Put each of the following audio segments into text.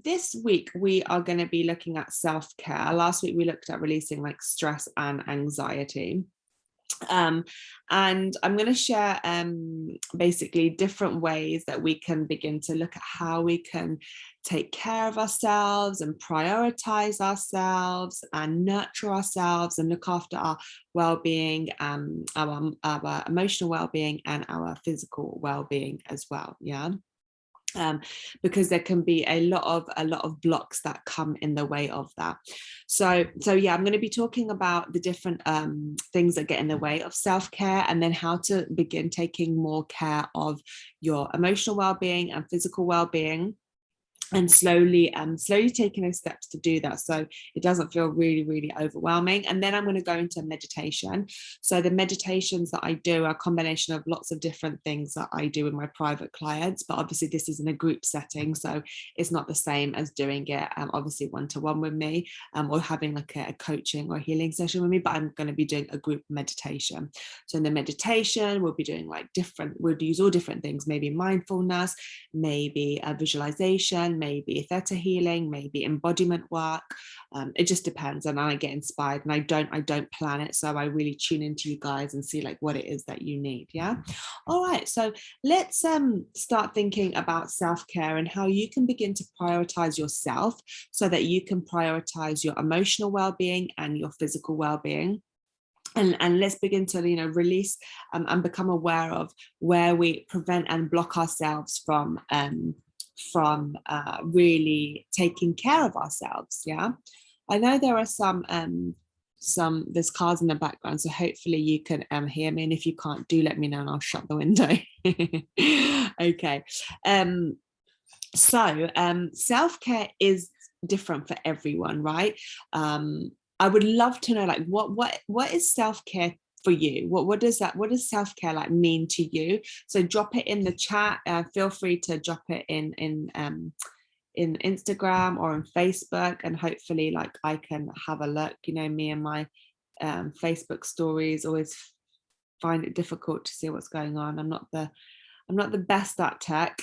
this week we are going to be looking at self-care. Last week we looked at releasing like stress and anxiety. And I'm going to share basically different ways that we can begin to look at how we can take care of ourselves and prioritize ourselves and nurture ourselves and look after our well-being, our emotional well-being and our physical well-being as well. Yeah. Because there can be a lot of blocks that come in the way of that. So yeah, I'm going to be talking about the different things that get in the way of self-care, and then how to begin taking more care of your emotional well-being and physical well-being, and slowly taking those steps to do that, so it doesn't feel really overwhelming. And then I'm going to go into meditation. So the meditations that I do are a combination of lots of different things that I do with my private clients, but obviously this is in a group setting, so it's not the same as doing it obviously one-to-one with me, or having like a coaching or healing session with me, but I'm going to be doing a group meditation. So in the meditation we'll be doing like we'll use all different things, maybe mindfulness, maybe a visualization, maybe theta healing, maybe embodiment work. It just depends, and I get inspired, and I don't plan it, so I really tune into you guys and see like what it is that you need. Yeah. All right, so let's start thinking about self-care and how you can begin to prioritize yourself so that you can prioritize your emotional well-being and your physical well-being. And let's begin to release and become aware of where we prevent and block ourselves from really taking care of ourselves. Yeah, I know there are some there's cars in the background, so hopefully you can hear me, and if you can't, do let me know and I'll shut the window. Okay. Self-care is different for everyone, right? I would love to know like what is self-care for you? What does self-care like mean to you? So drop it in the chat. Feel free to drop it in Instagram or on Facebook, and hopefully like I can have a look. Me and my Facebook stories always find it difficult to see what's going on. I'm not the best at tech,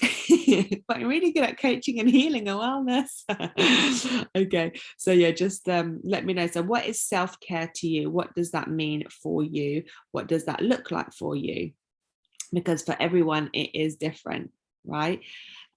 but I'm really good at coaching and healing and wellness. Okay, so yeah, just let me know. So what is self-care to you? What does that mean for you? What does that look like for you? Because for everyone it is different, right?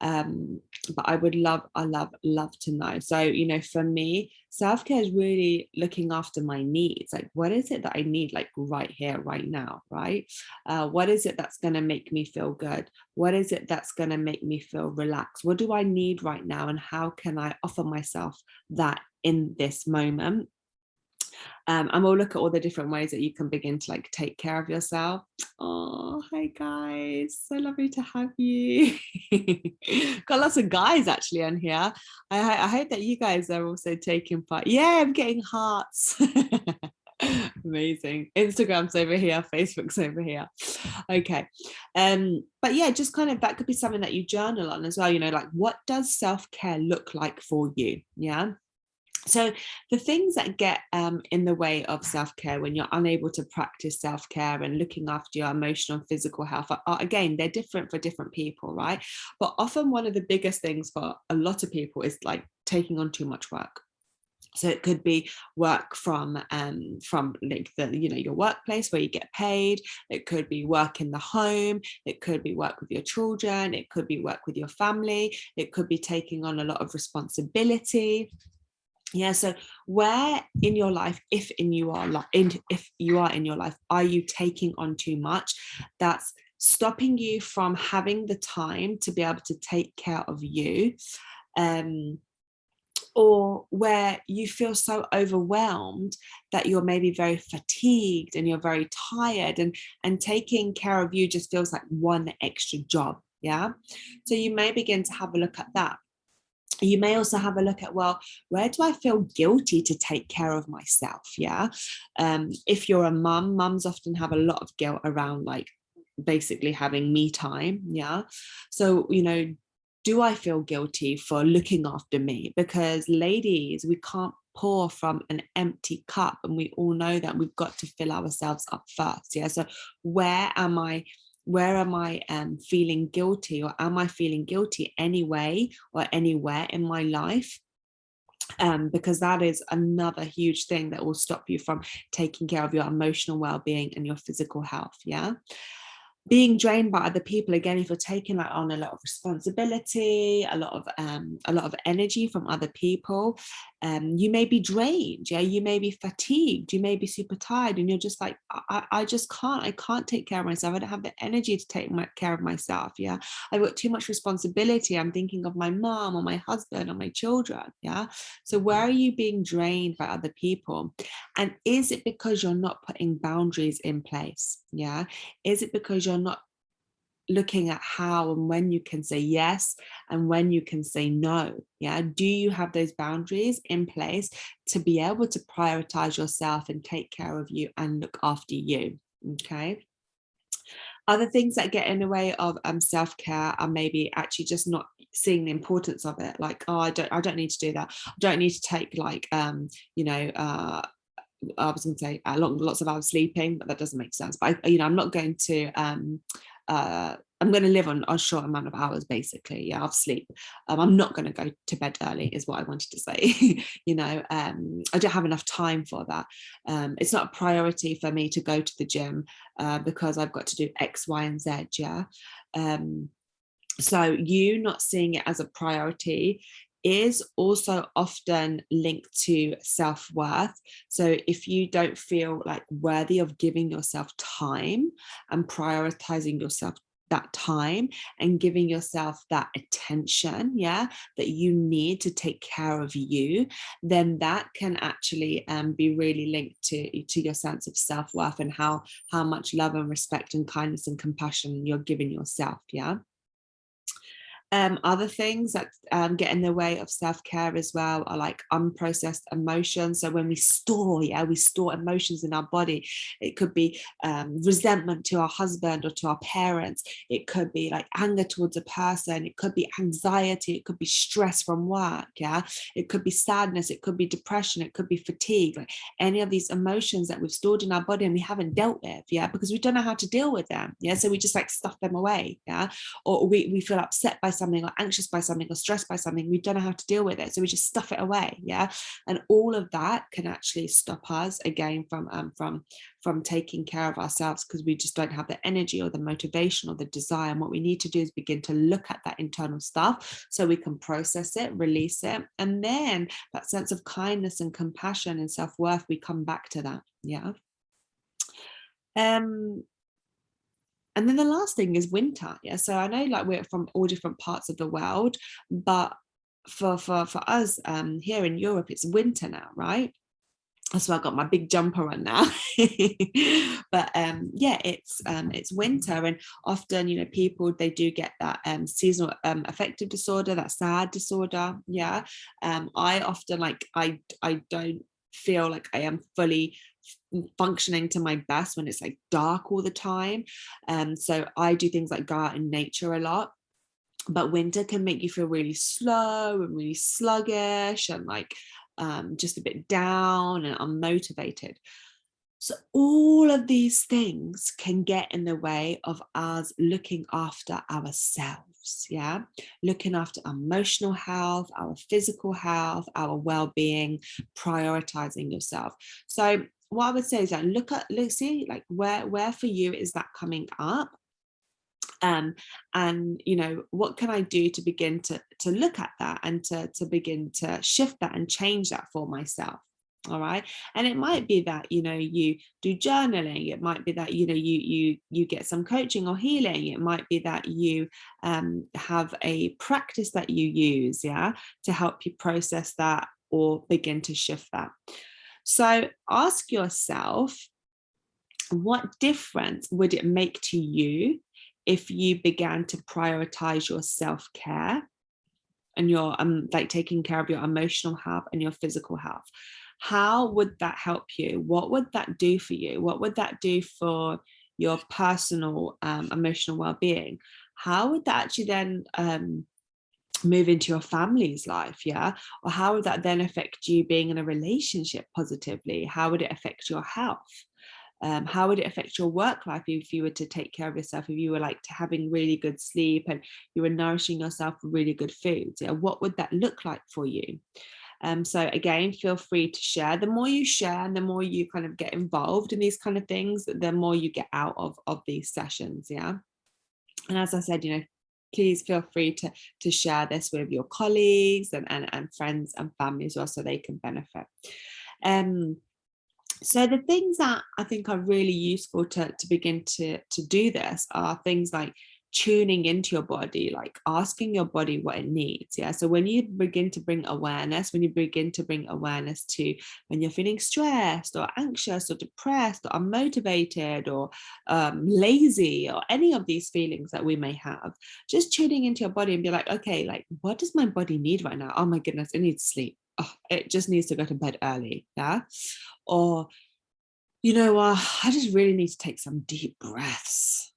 But I would love to know. So for me, self-care is really looking after my needs. Like, what is it that I need, like right here, right now, right? What is it that's going to make me feel good? What is it that's going to make me feel relaxed? What do I need right now, and how can I offer myself that in this moment? And we'll look at all the different ways that you can begin to like take care of yourself. Oh, hi guys, so lovely to have you. Got lots of guys actually on here. I hope that you guys are also taking part. Yeah, I'm getting hearts. Amazing. Instagram's over here, Facebook's over here. Okay. But yeah, just kind of that could be something that you journal on as well. Like, what does self-care look like for you? Yeah. So the things that get in the way of self-care when you're unable to practice self-care and looking after your emotional and physical health are, again, they're different for different people, right? But often one of the biggest things for a lot of people is like taking on too much work. So it could be work from like your workplace where you get paid. It could be work in the home. It could be work with your children. It could be work with your family. It could be taking on a lot of responsibility. Yeah, so where in your life, if you are in your life, are you taking on too much? That's stopping you from having the time to be able to take care of you, or where you feel so overwhelmed that you're maybe very fatigued and you're very tired, and taking care of you just feels like one extra job. Yeah, so you may begin to have a look at that. You may also have a look at, well, where do I feel guilty to take care of myself? Yeah. If you're a mum, mums often have a lot of guilt around like basically having me time. Yeah. So, do I feel guilty for looking after me? Because ladies, we can't pour from an empty cup, and we all know that we've got to fill ourselves up first. Yeah. So where am I where am I feeling guilty, or am I feeling guilty anyway or anywhere in my life? Because that is another huge thing that will stop you from taking care of your emotional well-being and your physical health. Yeah. Being drained by other people, again, if you're taking like on a lot of responsibility, a lot of energy from other people, you may be drained, yeah, you may be fatigued, you may be super tired, and you're just like, I just can't take care of myself. I don't have the energy to take care of myself. Yeah, I've got too much responsibility. I'm thinking of my mom or my husband or my children. Yeah, so where are you being drained by other people? And is it because you're not putting boundaries in place? Yeah, is it because you're not looking at how and when you can say yes and when you can say no? Yeah, do you have those boundaries in place to be able to prioritize yourself and take care of you and look after you? Okay. Other things that get in the way of self-care are maybe actually just not seeing the importance of it. Like, oh, I don't need to do that. I don't need to take like I was going to say lots of hours sleeping, but that doesn't make sense. But I'm not going to I'm going to live on a short amount of hours, basically, yeah, of sleep. I'm not going to go to bed early, is what I wanted to say. I don't have enough time for that. It's not a priority for me to go to the gym because I've got to do X, Y, and Z. Yeah. So you not seeing it as a priority is also often linked to self-worth. So if you don't feel like worthy of giving yourself time and prioritizing yourself that time and giving yourself that attention, yeah, that you need to take care of you, then that can actually be really linked to your sense of self-worth and how much love and respect and kindness and compassion you're giving yourself. Yeah. Other things that get in the way of self-care as well are like unprocessed emotions. So when we store emotions in our body. It could be resentment to our husband or to our parents. It could be like anger towards a person. It could be anxiety. It could be stress from work. Yeah, it could be sadness. It could be depression. It could be fatigue. Like any of these emotions that we've stored in our body and we haven't dealt with. Yeah, because we don't know how to deal with them. Yeah, so we just like stuff them away. Yeah, or we feel upset by something or anxious by something or stressed by something. We don't know how to deal with it, so we just stuff it away. Yeah, and all of that can actually stop us again from taking care of ourselves, because we just don't have the energy or the motivation or the desire. And what we need to do is begin to look at that internal stuff so we can process it, release it, and then that sense of kindness and compassion and self-worth, we come back to that. Yeah. And then the last thing is winter. Yeah. So I know like we're from all different parts of the world, but for us here in Europe, it's winter now, right? So I got my big jumper on now. But yeah, it's winter, and often people, they do get that seasonal affective disorder, that SAD disorder. Yeah. I often I don't feel like I am fully functioning to my best when it's like dark all the time. So I do things like go out in nature a lot, but winter can make you feel really slow and really sluggish and like just a bit down and unmotivated. So all of these things can get in the way of us looking after ourselves. Yeah, looking after emotional health, our physical health, our well-being, prioritizing yourself. So what I would say is that let's see like where for you is that coming up. And what can I do to begin to look at that and to begin to shift that and change that for myself. All right. And it might be that you do journaling. It might be that you get some coaching or healing. It might be that you have a practice that you use, yeah, to help you process that or begin to shift that. So ask yourself, what difference would it make to you if you began to prioritize your self-care and your like taking care of your emotional health and your physical health? How would that help you? What would that do for you? What would that do for your personal emotional well-being? How would that actually then move into your family's life? Yeah. Or how would that then affect you being in a relationship positively? How would it affect your health? How would it affect your work life if you were to take care of yourself, if you were like having really good sleep and you were nourishing yourself with really good foods? Yeah, what would that look like for you? So again, feel free to share. The more you share and the more you kind of get involved in these kind of things, the more you get out of these sessions. Yeah. And as I said, please feel free to share this with your colleagues and friends and family as well, so they can benefit. So the things that I think are really useful to begin to do this are things like tuning into your body, like asking your body what it needs. Yeah. So when you begin to bring awareness, to when you're feeling stressed or anxious or depressed or unmotivated or lazy or any of these feelings that we may have, just tuning into your body and be like, okay, like, what does my body need right now? Oh my goodness, it needs sleep. Oh, it just needs to go to bed early. Yeah. Or, I just really need to take some deep breaths,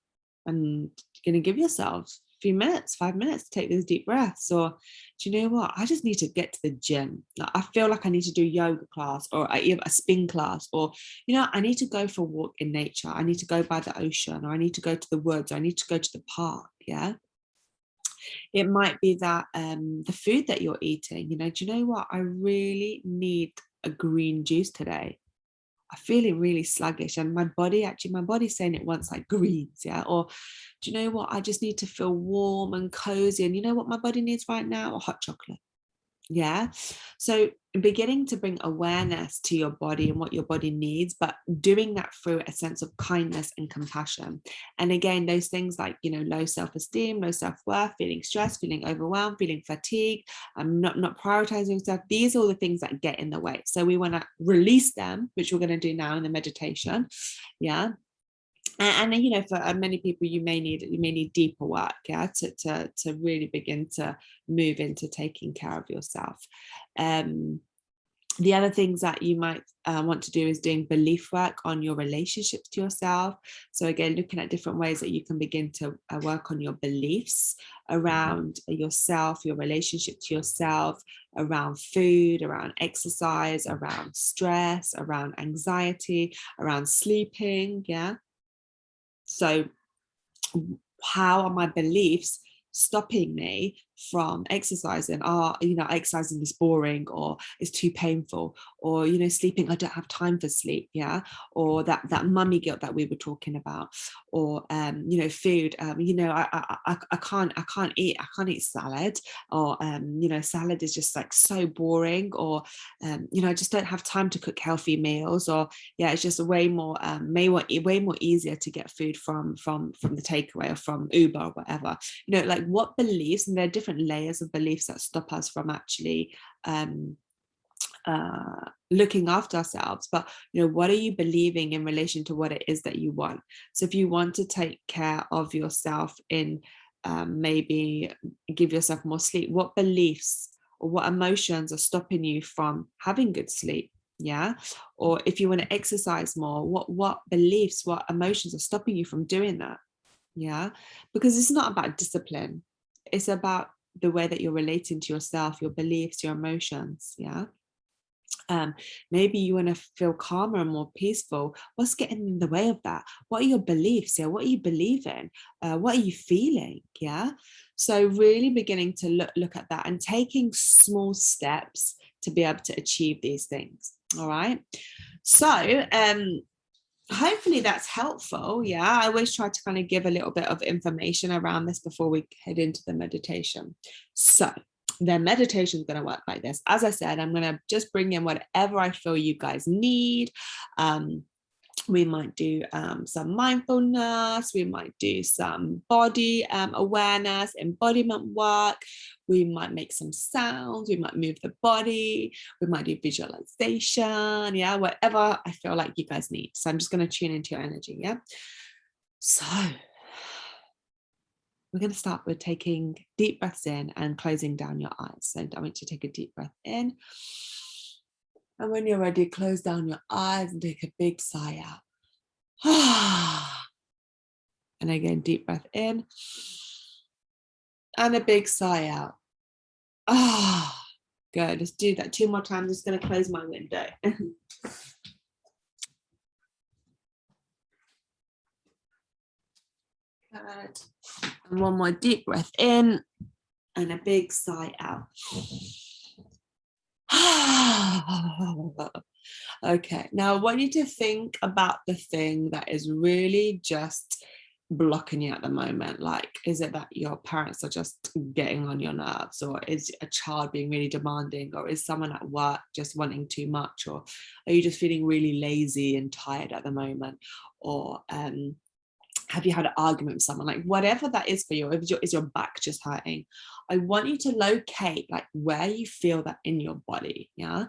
and you're going to give yourself a few minutes, 5 minutes to take these deep breaths. Or, do you know what? I just need to get to the gym. Like, I feel like I need to do yoga class or a spin class, or, I need to go for a walk in nature. I need to go by the ocean, or I need to go to the woods, or I need to go to the park. Yeah. It might be that the food that you're eating, do you know what? I really need a green juice today. I'm feeling really sluggish, and my body's saying it wants like greens. Yeah. Or, do you know what? I just need to feel warm and cozy. And you know what my body needs right now? A hot chocolate. Yeah. So beginning to bring awareness to your body and what your body needs, but doing that through a sense of kindness and compassion. And again, those things like, low self-esteem, low self-worth, feeling stressed, feeling overwhelmed, feeling fatigued, not prioritizing stuff. These are all the things that get in the way. So we want to release them, which we're going to do now in the meditation. Yeah. And for many people, you may need deeper work, yeah, to really begin to move into taking care of yourself. The other things that you might want to do is doing belief work on your relationships to yourself. So again, looking at different ways that you can begin to work on your beliefs around yourself, your relationship to yourself, around food, around exercise, around stress, around anxiety, around sleeping. Yeah. So how are my beliefs stopping me from exercising? Exercising is boring, or it's too painful, or sleeping, I don't have time for sleep. Yeah. Or that mummy guilt that we were talking about, or food, I can't eat salad, or salad is just like so boring, or I just don't have time to cook healthy meals, or it's just way more easier to get food from the takeaway or from Uber or whatever. Like, what beliefs, and there are different layers of beliefs that stop us from actually looking after ourselves. But what are you believing in relation to what it is that you want? So if you want to take care of yourself in maybe give yourself more sleep, what beliefs or what emotions are stopping you from having good sleep? Yeah. Or if you want to exercise more, what beliefs, what emotions are stopping you from doing that? Yeah. Because it's not about discipline, it's about the way that you're relating to yourself, your beliefs, your emotions. Yeah. Maybe you want to feel calmer and more peaceful. What's getting in the way of that? What are your beliefs? Yeah. What are you believing? What are you feeling? Yeah. So really beginning to look at that and taking small steps to be able to achieve these things. All right. So hopefully that's helpful. Yeah, I always try to kind of give a little bit of information around this before we head into the meditation. So the meditation is going to work like this. As I said, I'm going to just bring in whatever I feel you guys need. We might do some mindfulness, we might do some body awareness, embodiment work, we might make some sounds, we might move the body, we might do visualization, yeah, whatever I feel like you guys need. So I'm just going to tune into your energy, yeah? So we're going to start with taking deep breaths in and closing down your eyes. So I want you to take a deep breath in. And when you're ready, close down your eyes and take a big sigh out. And again, deep breath in. And a big sigh out. Good. Let's do that 2 more times. I'm just going to close my window. Good. And one more deep breath in and a big sigh out. Okay, now I want you to think about the thing that is really just blocking you at the moment. Like, is it that your parents are just getting on your nerves, or is a child being really demanding, or is someone at work just wanting too much, or are you just feeling really lazy and tired at the moment, or have you had an argument with someone? Like, whatever that is for you, is your back just hurting? I want you to locate like where you feel that in your body. Yeah,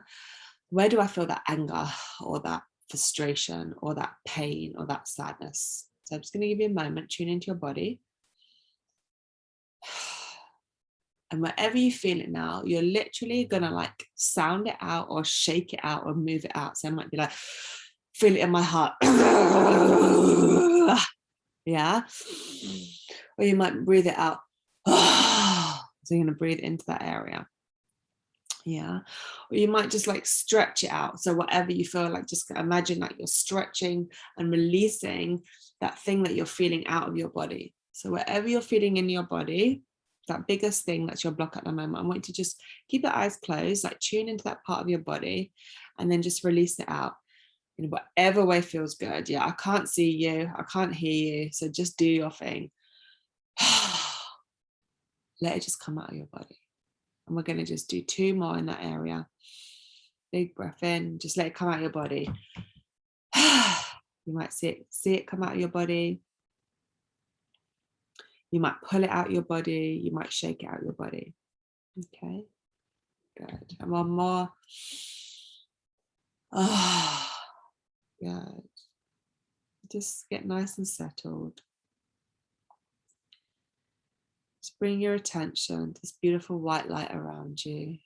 where do I feel that anger or that frustration or that pain or that sadness? So I'm just going to give you a moment, tune into your body. And wherever you feel it now, you're literally going to like sound it out or shake it out or move it out. So I might be like, feel it in my heart. Yeah. Or you might breathe it out. So you're going to breathe into that area. Yeah. Or you might just like stretch it out. So whatever you feel like, just imagine like you're stretching and releasing that thing that you're feeling out of your body. So whatever you're feeling in your body, that biggest thing that's your block at the moment, I want you to just keep your eyes closed, like tune into that part of your body and then just release it out in whatever way feels good. Yeah, I can't see you, I can't hear you, so just do your thing. Let it just come out of your body. And we're going to just do 2 more in that area. Big breath in, just let it come out of your body. You might see it come out of your body. You might pull it out of your body. You might shake it out of your body. Okay, good. And one more. Oh, good. Just get nice and settled. Just bring your attention to this beautiful white light around you.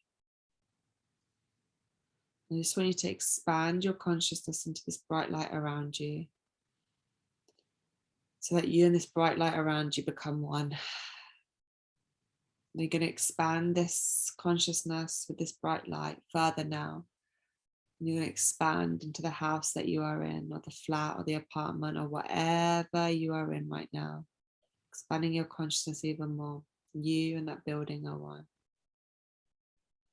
I just want you to expand your consciousness into this bright light around you, so that you and this bright light around you become one. And you're going to expand this consciousness with this bright light further now. And you're going to expand into the house that you are in, or the flat, or the apartment, or whatever you are in right now. Expanding your consciousness even more. You and that building are one.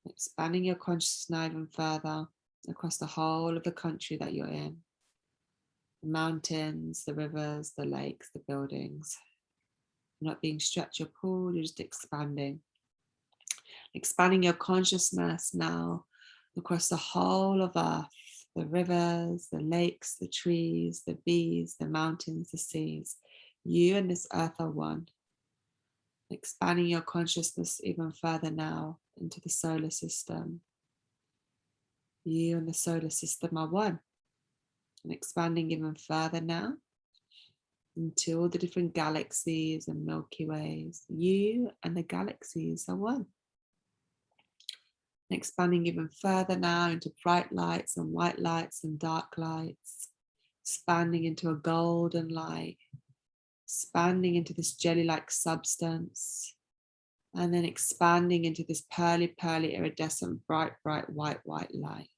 Expanding your consciousness now even further across the whole of the country that you're in. The mountains, the rivers, the lakes, the buildings. You're not being stretched or pulled, you're just expanding. Expanding your consciousness now across the whole of Earth. The rivers, the lakes, the trees, the bees, the mountains, the seas. You and this earth are one. Expanding your consciousness even further now into the solar system. You and the solar system are one. And expanding even further now into all the different galaxies and Milky Ways. You and the galaxies are one. And expanding even further now into bright lights and white lights and dark lights. Expanding into a golden light. Expanding into this jelly-like substance, and then expanding into this pearly, iridescent, bright, white light.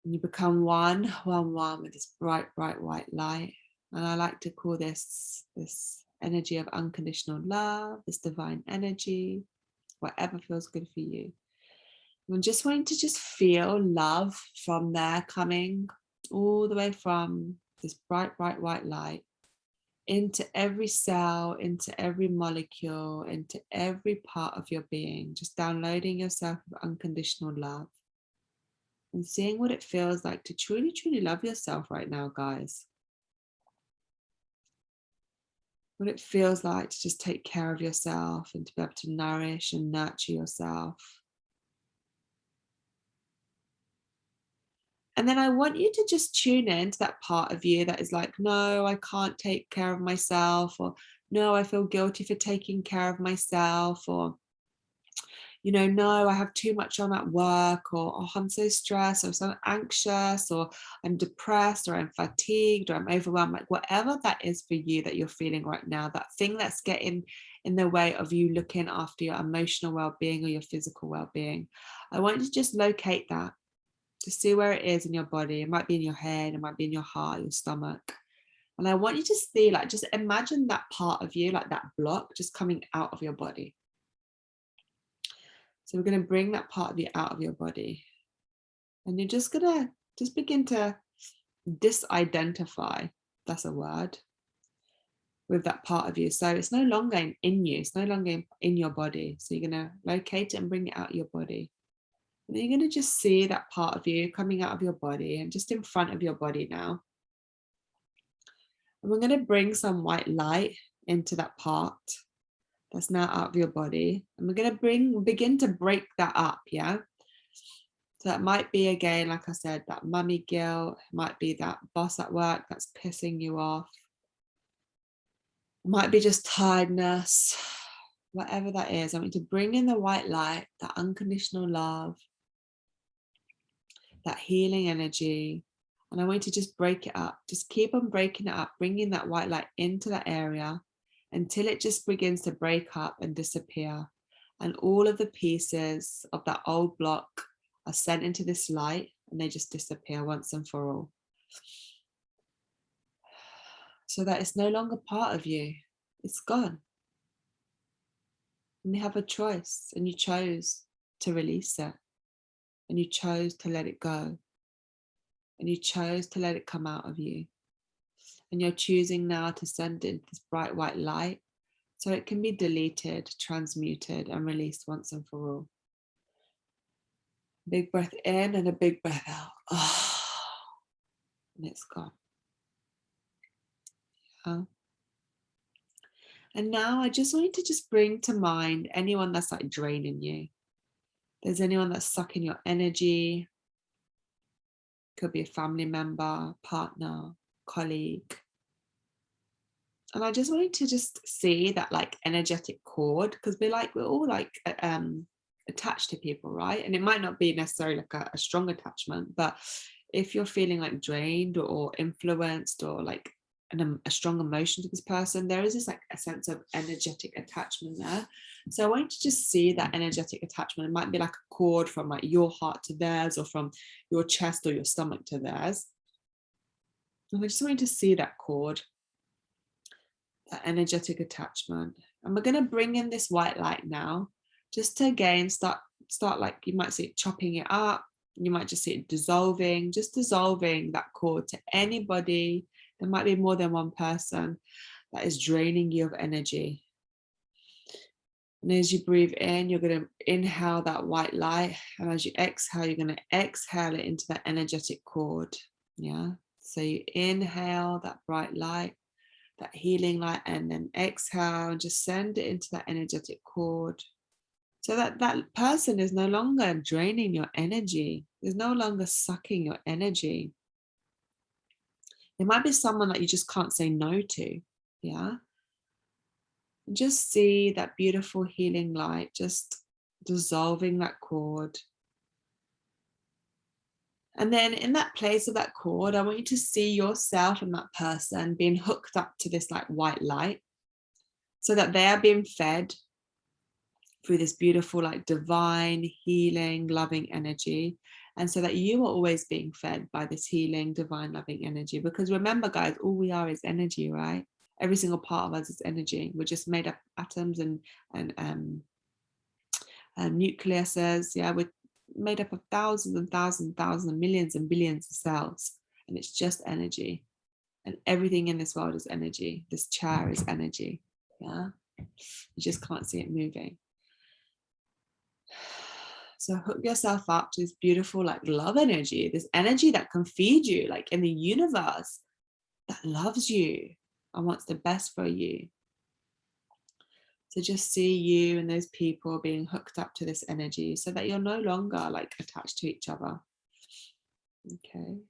And you become one with this bright, white light. And I like to call this energy of unconditional love, this divine energy, whatever feels good for you. I'm just wanting to just feel love from there coming all the way from this bright, white light into every cell, into every molecule, into every part of your being, just downloading yourself with unconditional love and seeing what it feels like to truly, love yourself right now, guys. What it feels like to just take care of yourself and to be able to nourish and nurture yourself. And then I want you to just tune in to that part of you that is like, no, I can't take care of myself, or no, I feel guilty for taking care of myself, or, no, I have too much on at work, or oh, I'm so stressed, or so anxious, or I'm depressed, or I'm fatigued, or I'm overwhelmed, like whatever that is for you that you're feeling right now, that thing that's getting in the way of you looking after your emotional well-being or your physical well-being. I want you to just locate that. To see where it is in your body. It might be in your head, it might be in your heart, your stomach. And I want you to see, like, just imagine that part of you, like that block, just coming out of your body. So we're going to bring that part of you out of your body. And you're just going to just begin to disidentify, that's a word, with that part of you. So it's no longer in you, it's no longer in your body. So you're going to locate it and bring it out of your body. And then you're going to just see that part of you coming out of your body and just in front of your body now. And we're going to bring some white light into that part that's now out of your body. And we're going to begin to break that up, yeah? So that might be, again, like I said, that mummy guilt. It might be that boss at work that's pissing you off. It might be just tiredness. Whatever that is, I want you to bring in the white light, that unconditional love, that healing energy. And I want you to just break it up. Just keep on breaking it up, bringing that white light into that area until it just begins to break up and disappear. And all of the pieces of that old block are sent into this light and they just disappear once and for all. So that it's no longer part of you. It's gone. And you have a choice, and you chose to release it. And you chose to let it go. And you chose to let it come out of you. And you're choosing now to send in this bright white light so it can be deleted, transmuted, and released once and for all. Big breath in and a big breath out. Oh, and it's gone. Yeah. And now I just want you to just bring to mind anyone that's like draining you. There's anyone that's sucking your energy. Could be a family member, partner, colleague. And I just wanted to just see that like energetic cord, because we're all like attached to people, right? And it might not be necessarily like a strong attachment, but if you're feeling like drained or influenced or like a strong emotion to this person, there is this like a sense of energetic attachment there. So I want you to just see that energetic attachment. It might be like a cord from like your heart to theirs, or from your chest or your stomach to theirs. And I just want you to see that cord, that energetic attachment. And we're going to bring in this white light now, just to again start like, you might see it chopping it up, you might just see it dissolving, just dissolving that cord to anybody. There might be more than one person that is draining you of energy. And as you breathe in, you're going to inhale that white light, and as you exhale, you're going to exhale it into that energetic cord. Yeah, so you inhale that bright light, that healing light, and then exhale and just send it into that energetic cord, so that that person is no longer draining your energy, is no longer sucking your energy. It might be someone that you just can't say no to. Yeah, and just see that beautiful healing light just dissolving that cord. And then in that place of that cord, I want you to see yourself and that person being hooked up to this like white light, so that they are being fed through this beautiful, like divine, healing, loving energy. And so that you are always being fed by this healing, divine, loving energy. Because remember, guys, all we are is energy, right? Every single part of us is energy. We're just made up atoms and nucleuses. Yeah, we're made up of thousands and thousands and thousands and millions and billions of cells. And it's just energy. And everything in this world is energy. This chair is energy. Yeah, you just can't see it moving. So hook yourself up to this beautiful like love energy, this energy that can feed you, like in the universe, that loves you and wants the best for you. So just see you and those people being hooked up to this energy, so that you're no longer like attached to each other. Okay.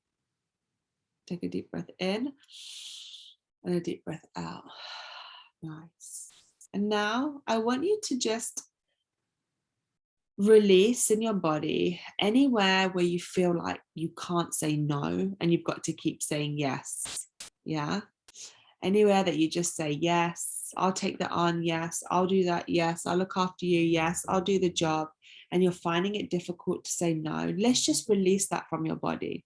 Take a deep breath in and a deep breath out. Nice. And now I want you to just release in your body anywhere where you feel like you can't say no and you've got to keep saying yes. Yeah, anywhere that you just say yes, I'll take that on, yes, I'll do that, yes, I'll look after you, yes, I'll do the job, and you're finding it difficult to say no. Let's just release that from your body.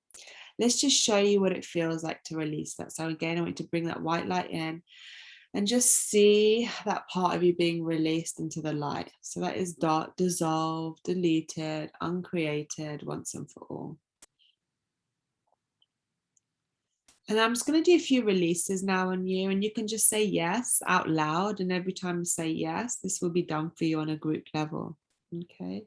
Let's just show you what it feels like to release that. So again, I want you to bring that white light in and just see that part of you being released into the light. So that is dark, dissolved, deleted, uncreated once and for all. And I'm just going to do a few releases now on you, and you can just say yes out loud. And every time you say yes, this will be done for you on a group level. Okay.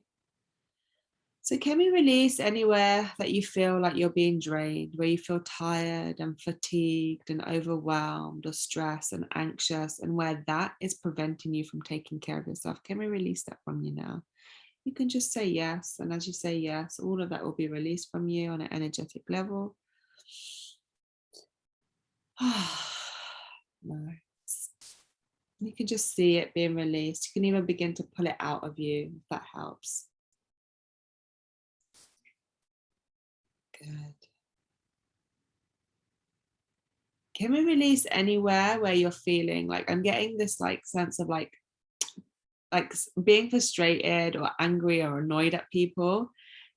So can we release anywhere that you feel like you're being drained, where you feel tired and fatigued and overwhelmed or stressed and anxious, and where that is preventing you from taking care of yourself? Can we release that from you now? You can just say yes. And as you say yes, all of that will be released from you on an energetic level. Nice. You can just see it being released. You can even begin to pull it out of you if that helps. Good. Can we release anywhere where you're feeling like, I'm getting this like sense of like being frustrated or angry or annoyed at people?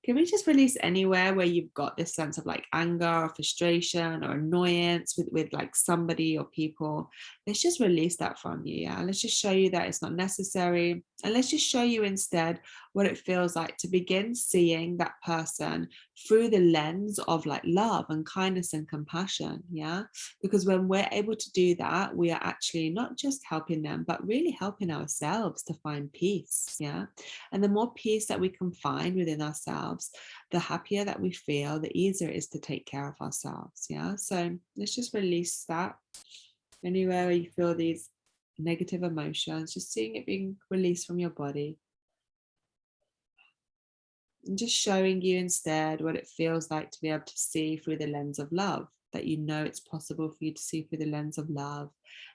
Can we just release anywhere where you've got this sense of like anger or frustration or annoyance with like somebody or people? Let's just release that from you. Yeah. Let's just show you that it's not necessary. And let's just show you instead what it feels like to begin seeing that person through the lens of like love and kindness and compassion. Yeah. Because when we're able to do that, we are actually not just helping them, but really helping ourselves to find peace. Yeah. And the more peace that we can find within ourselves, the happier that we feel, the easier it is to take care of ourselves. Yeah. So let's just release that. Anywhere where you feel these negative emotions, just seeing it being released from your body. And just showing you instead what it feels like to be able to see through the lens of love, that you know it's possible for you to see through the lens of love,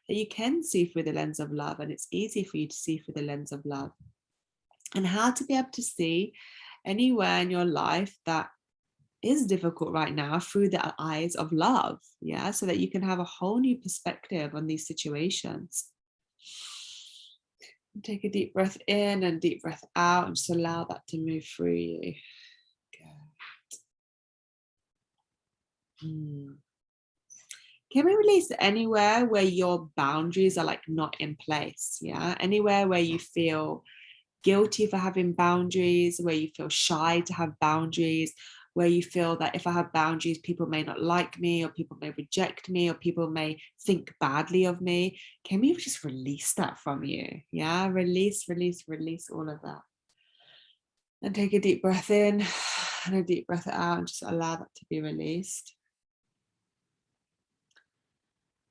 that you can see through the lens of love, and it's easy for you to see through the lens of love. And how to be able to see anywhere in your life that is difficult right now through the eyes of love. Yeah, so that you can have a whole new perspective on these situations. Take a deep breath in and deep breath out, and just allow that to move through you. Good. Can we release anywhere where your boundaries are like not in place? Yeah, anywhere where you feel guilty for having boundaries, where you feel shy to have boundaries, where you feel that if I have boundaries, people may not like me, or people may reject me, or people may think badly of me. Can we just release that from you? Yeah, release, release, release all of that. And take a deep breath in and a deep breath out, and just allow that to be released.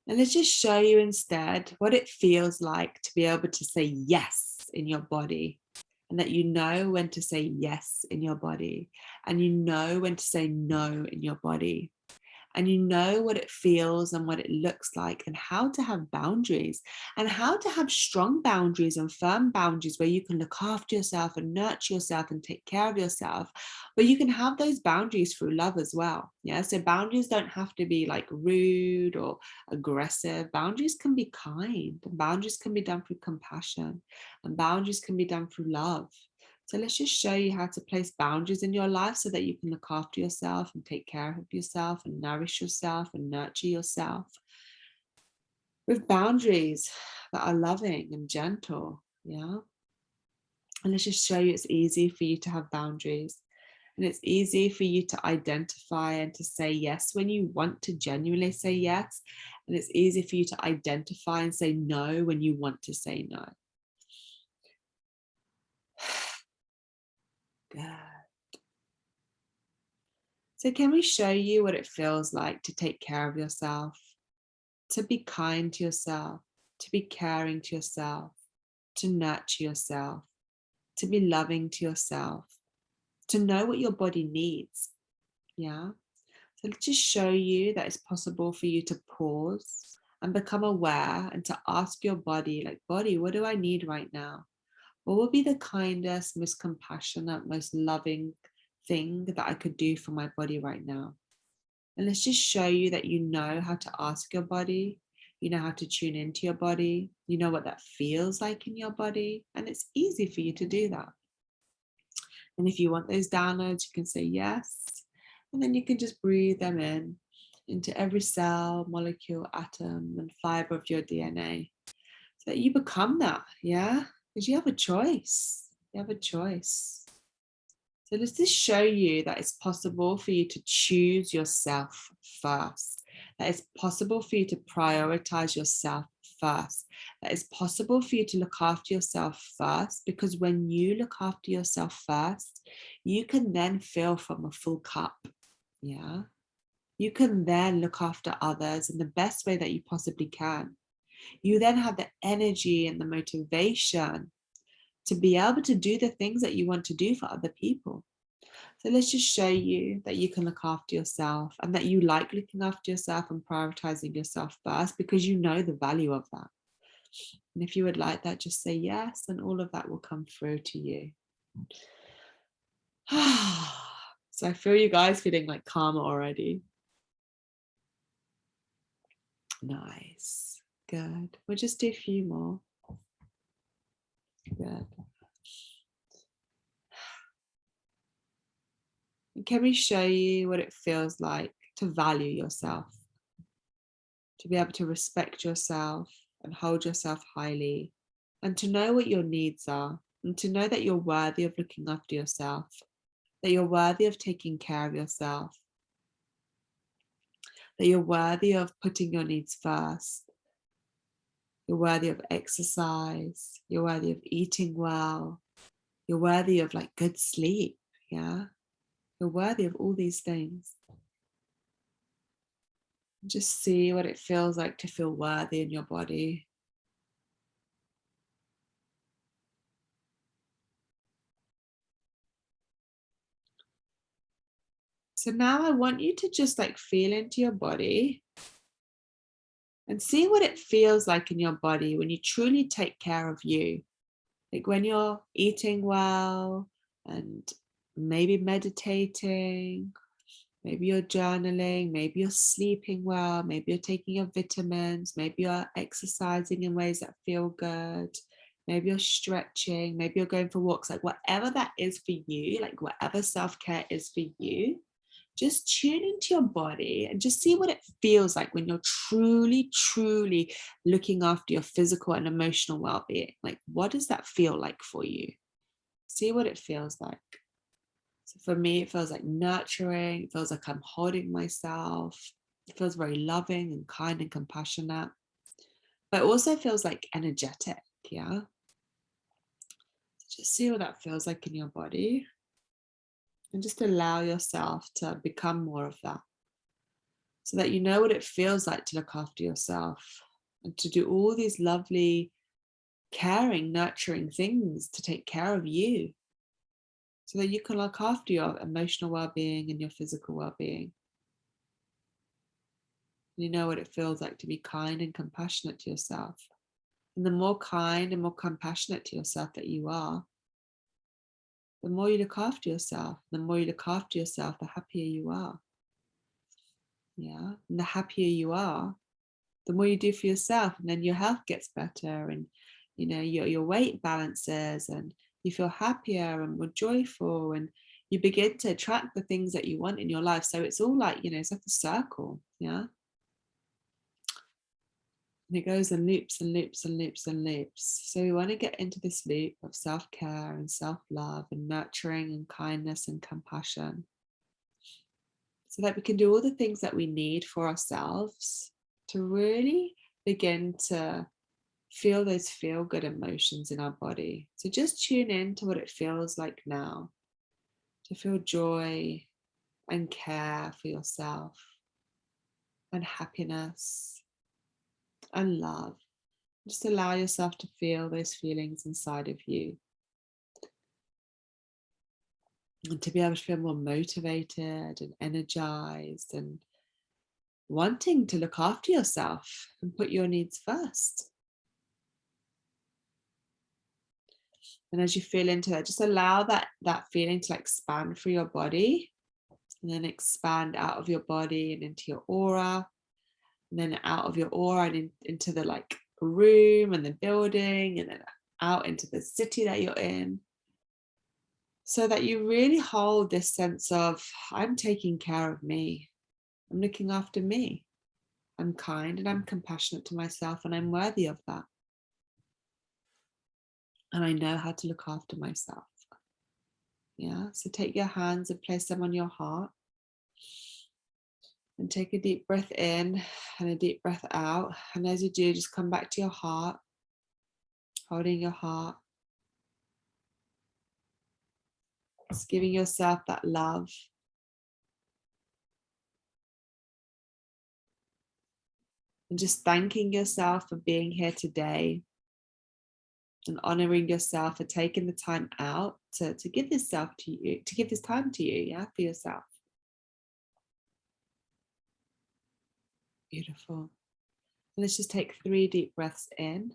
And let's just show you instead what it feels like to be able to say yes in your body, and that you know when to say yes in your body, and you know when to say no in your body. And you know what it feels and what it looks like, and how to have boundaries, and how to have strong boundaries and firm boundaries where you can look after yourself and nurture yourself and take care of yourself. But you can have those boundaries through love as well. Yeah. So boundaries don't have to be like rude or aggressive. Boundaries can be kind, and boundaries can be done through compassion, and boundaries can be done through love. So let's just show you how to place boundaries in your life so that you can look after yourself and take care of yourself and nourish yourself and nurture yourself with boundaries that are loving and gentle. Yeah. And let's just show you it's easy for you to have boundaries. And it's easy for you to identify and to say yes when you want to genuinely say yes. And it's easy for you to identify and say no when you want to say no. Good. So can we show you what it feels like to take care of yourself, to be kind to yourself, to be caring to yourself, to nurture yourself, to be loving to yourself, to know what your body needs? Yeah. So let's just show you that it's possible for you to pause and become aware, and to ask your body, like, body, what do I need right now? What would be the kindest, most compassionate, most loving thing that I could do for my body right now? And let's just show you that you know how to ask your body, you know how to tune into your body, you know what that feels like in your body, and it's easy for you to do that. And if you want those downloads, you can say yes. And then you can just breathe them in into every cell, molecule, atom, and fiber of your DNA, so that you become that, yeah? Because you have a choice. You have a choice. So does this show you that it's possible for you to choose yourself first? That it's possible for you to prioritize yourself first? That it's possible for you to look after yourself first? Because when you look after yourself first, you can then fill from a full cup, yeah? You can then look after others in the best way that you possibly can. You then have the energy and the motivation to be able to do the things that you want to do for other people. So let's just show you that you can look after yourself, and that you like looking after yourself and prioritizing yourself first, because you know the value of that. And if you would like that, just say yes, and all of that will come through to you. So I feel you guys feeling like calmer already. Nice. Good. We'll just do a few more. Good. And can we show you what it feels like to value yourself? To be able to respect yourself and hold yourself highly, and to know what your needs are, and to know that you're worthy of looking after yourself, that you're worthy of taking care of yourself, that you're worthy of putting your needs first. You're worthy of exercise, you're worthy of eating well, you're worthy of like good sleep, yeah? You're worthy of all these things. Just see what it feels like to feel worthy in your body. So now I want you to just like feel into your body and see what it feels like in your body when you truly take care of you. Like when you're eating well and maybe meditating, maybe you're journaling, maybe you're sleeping well, maybe you're taking your vitamins, maybe you're exercising in ways that feel good, maybe you're stretching, maybe you're going for walks, like whatever that is for you, like whatever self-care is for you. Just tune into your body and just see what it feels like when you're truly, truly looking after your physical and emotional well-being. Like, what does that feel like for you? See what it feels like. So for me, it feels like nurturing. It feels like I'm holding myself. It feels very loving and kind and compassionate. But it also feels like energetic, yeah? Just see what that feels like in your body. And just allow yourself to become more of that, so that you know what it feels like to look after yourself and to do all these lovely, caring, nurturing things to take care of you, so that you can look after your emotional well-being and your physical well-being. You know what it feels like to be kind and compassionate to yourself. And the more kind and more compassionate to yourself that you are, the more you look after yourself. The more you look after yourself, the happier you are. Yeah. And the happier you are, the more you do for yourself, and then your health gets better, and you know your weight balances, and you feel happier and more joyful, and you begin to attract the things that you want in your life. So it's all like, you know, it's like a circle, yeah? And it goes and loops and loops and loops and loops. So we want to get into this loop of self-care and self-love and nurturing and kindness and compassion, so that we can do all the things that we need for ourselves to really begin to feel those feel good emotions in our body. So just tune in to what it feels like now to feel joy and care for yourself and happiness and love. Just allow yourself to feel those feelings inside of you, and to be able to feel more motivated and energized and wanting to look after yourself and put your needs first. And as you feel into that, just allow that feeling to like expand through your body, and then expand out of your body and into your aura, and then out of your aura and into the like room and the building, and then out into the city that you're in. So that you really hold this sense of, I'm taking care of me. I'm looking after me. I'm kind and I'm compassionate to myself, and I'm worthy of that. And I know how to look after myself. Yeah. So take your hands and place them on your heart. And take a deep breath in and a deep breath out. And as you do, just come back to your heart, holding your heart. Just giving yourself that love. And just thanking yourself for being here today. And honoring yourself for taking the time out to give this self to you, to give this time to you, yeah, for yourself. Beautiful. Let's just take 3 deep breaths in.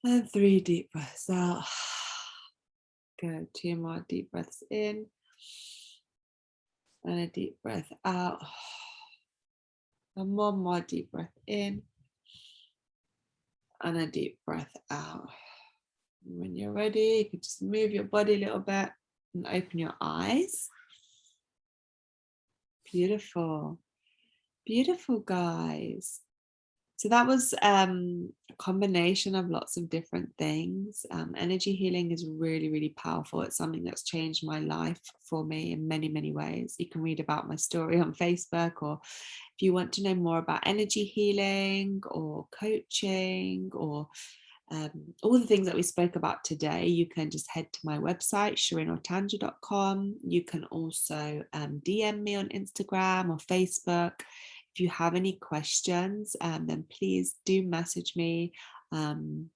And 3 deep breaths out. Good. 2 more deep breaths in. And a deep breath out. And 1 more deep breath in. And a deep breath out. And when you're ready, you can just move your body a little bit and open your eyes. Beautiful. Beautiful, guys. So that was a combination of lots of different things. Energy healing is really, really powerful. It's something that's changed my life for me in many, many ways. You can read about my story on Facebook, or if you want to know more about energy healing or coaching or all the things that we spoke about today, you can just head to my website, shireenortanja.com. You can also DM me on Instagram or Facebook. If you have any questions, then please do message me. And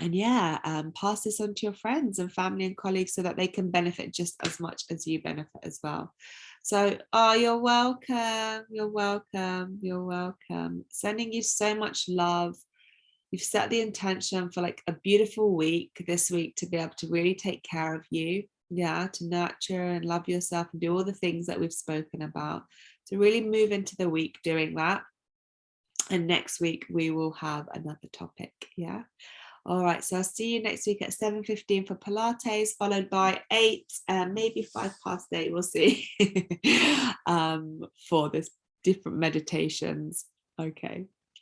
yeah, pass this on to your friends and family and colleagues so that they can benefit just as much as you benefit as well. So, oh, you're welcome. You're welcome. You're welcome. Sending you so much love. You've set the intention for like a beautiful week this week to be able to really take care of you. Yeah, to nurture and love yourself and do all the things that we've spoken about. To really move into the week doing that. And next week we will have another topic. Yeah. All right. So I'll see you next week at 7:15 for Pilates, followed by 8, maybe 8:05. We'll see. For this different meditations. Okay.